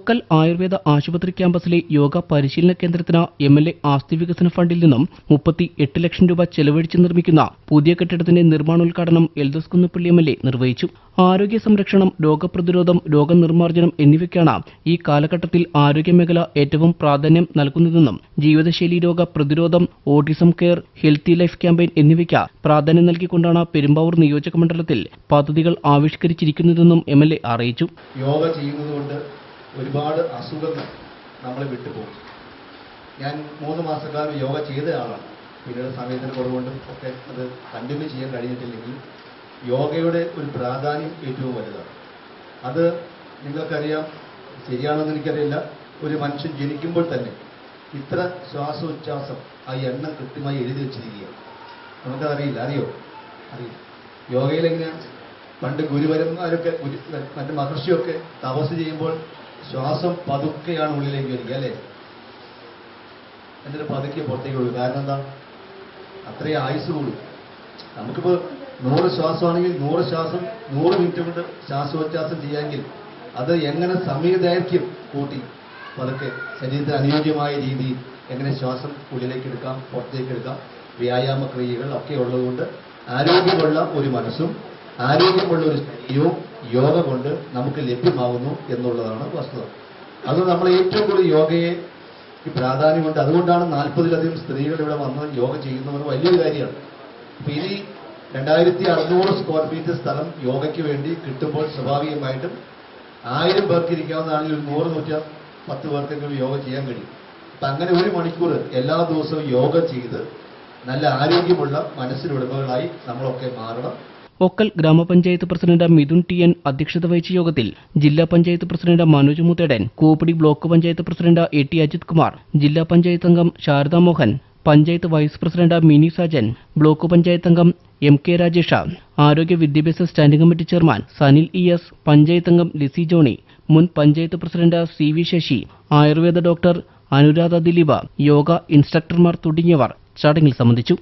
ഒക്കൽ ആയുർവേദ ആശുപത്രി ക്യാമ്പസിലെ യോഗ പരിശീലന കേന്ദ്രത്തിന് MLA ആസ്തി വികസന ഫണ്ടിൽ നിന്നും 38 ലക്ഷം രൂപ ചെലവഴിച്ച് നിർമ്മിക്കുന്ന പുതിയ കെട്ടിടത്തിന്റെ നിർമ്മാണോദ്ഘാടനം എൽദോസ് കുന്നപ്പള്ളി MLA നിർവഹിച്ചു. ആരോഗ്യ സംരക്ഷണം, രോഗപ്രതിരോധം, രോഗനിർമ്മാർജ്ജനം എന്നിവയ്ക്കാണ് ഈ കാലഘട്ടത്തിൽ ആരോഗ്യമേഖല ഏറ്റവും പ്രാധാന്യം നൽകുന്നതെന്നും ജീവിതശൈലി രോഗ പ്രതിരോധം, autism care, healthy life campaign എന്നിവയ്ക്ക് പ്രാധാന്യം നൽകിക്കൊണ്ടാണ് പെരുമ്പാവൂർ നിയോജക മണ്ഡലത്തിൽ പദ്ധതികൾ ആവിഷ്കരിച്ചിരിക്കുന്നതെന്നും MLA അറിയിച്ചു. യോഗ ചെയ്യുന്നതുകൊണ്ട് ഒരുപാട് അസുഖങ്ങൾ നമ്മളെ വിട്ടുപോകും. ഞാൻ 3 മാസക്കാലം യോഗ ചെയ്ത ആളാണ്. പിന്നീട് സമയത്തിന് കുറവുകൊണ്ടും ഒക്കെ അത് കണ്ടിന്യൂ ചെയ്യാൻ കഴിഞ്ഞിട്ടില്ലെങ്കിൽ യോഗയുടെ ഒരു പ്രാധാന്യം ഏറ്റവും വലുതാണ്. അത് നിങ്ങൾക്കറിയാം, ശരിയാണെന്ന് എനിക്കറിയില്ല. ഒരു മനുഷ്യൻ ജനിക്കുമ്പോൾ തന്നെ ഇത്ര ശ്വാസോച്ഛ്വാസം ആ എണ്ണം കൃത്യമായി എഴുതി വെച്ചിരിക്കുകയാണ്. നമുക്കതറിയില്ല. അറിയില്ല. യോഗയിൽ എങ്ങനെയാണ്? പണ്ട് ഗുരുവരന്മാരൊക്കെ മറ്റ് മഹർഷിയൊക്കെ തപസ് ചെയ്യുമ്പോൾ ശ്വാസം പതുക്കെയാണ് ഉള്ളിലേക്ക് വരിക, അല്ലേ? എന്നിട്ട് പതുക്കെ പുറത്തേക്ക് ഒഴുകും. കാരണം എന്താ? അത്രയും ആയുസ് കൂടും. നമുക്കിപ്പോൾ 100 ശ്വാസമാണെങ്കിൽ 100 ശ്വാസം 100 മിനിറ്റ് കൊണ്ട് ശ്വാസോച്ഛ്വാസം ചെയ്യാമെങ്കിൽ അത് എങ്ങനെ സമയദൈർഘ്യം കൂട്ടി പതുക്കെ ശരീരത്തിന് അനുയോജ്യമായ രീതിയിൽ എങ്ങനെ ശ്വാസം ഉള്ളിലേക്ക് എടുക്കാം, പുറത്തേക്ക് എടുക്കാം, വ്യായാമ ക്രിയകൾ ഒക്കെ ഉള്ളതുകൊണ്ട് ആരോഗ്യമുള്ള ഒരു മനസ്സും ആരോഗ്യമുള്ള ഒരു ശരീരവും യോഗ കൊണ്ട് നമുക്ക് ലഭ്യമാകുന്നു എന്നുള്ളതാണ് വസ്തുത. അത് നമ്മൾ ഏറ്റവും കൂടുതൽ യോഗയെ പ്രാധാന്യമുണ്ട്. അതുകൊണ്ടാണ് 40-ലധികം സ്ത്രീകൾ ഇവിടെ വന്ന് യോഗ ചെയ്യുന്നവർ വലിയൊരു കാര്യമാണ്. അപ്പം ഇനി 2600 സ്ക്വയർ ഫീറ്റ് സ്ഥലം യോഗയ്ക്ക് വേണ്ടി കിട്ടുമ്പോൾ സ്വാഭാവികമായിട്ടും 1000 പേർക്ക് ഇരിക്കാവുന്നതാണെങ്കിൽ 100-110 പേർക്കെങ്കിലും യോഗ ചെയ്യാൻ കഴിയും. അപ്പം അങ്ങനെ 1 മണിക്കൂർ എല്ലാ ദിവസവും യോഗ ചെയ്ത് നല്ല ആരോഗ്യമുള്ള മനസ്സിനുടമകളായി നമ്മളൊക്കെ മാറണം. ഒക്കൽ ഗ്രാമപഞ്ചായത്ത് പ്രസിഡന്റ് മിഥുൻ TN അധ്യക്ഷത വഹിച്ച യോഗത്തിൽ ജില്ലാ panchayat president Manoj Muthedan, Kooppady block panchayat president AT Ajith Kumar, ജില്ലാ പഞ്ചായത്ത് അംഗം Sharada Mohan, panchayat vice president Mini Sajan, block panchayat അംഗം MK രാജേഷ, ആരോഗ്യ വിദ്യാഭ്യാസ standing committee chairman Sanil ES, panchayat അംഗം ലിസി ജോണി, മുൻ panchayat president CV Sasi, ayurveda doctor Anuradha Dileep, yoga ഇൻസ്ട്രക്ടർമാർ തുടങ്ങിയവർ ചടങ്ങിൽ സംബന്ധിച്ചു.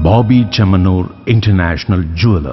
Bobby Chamanur International Jeweler.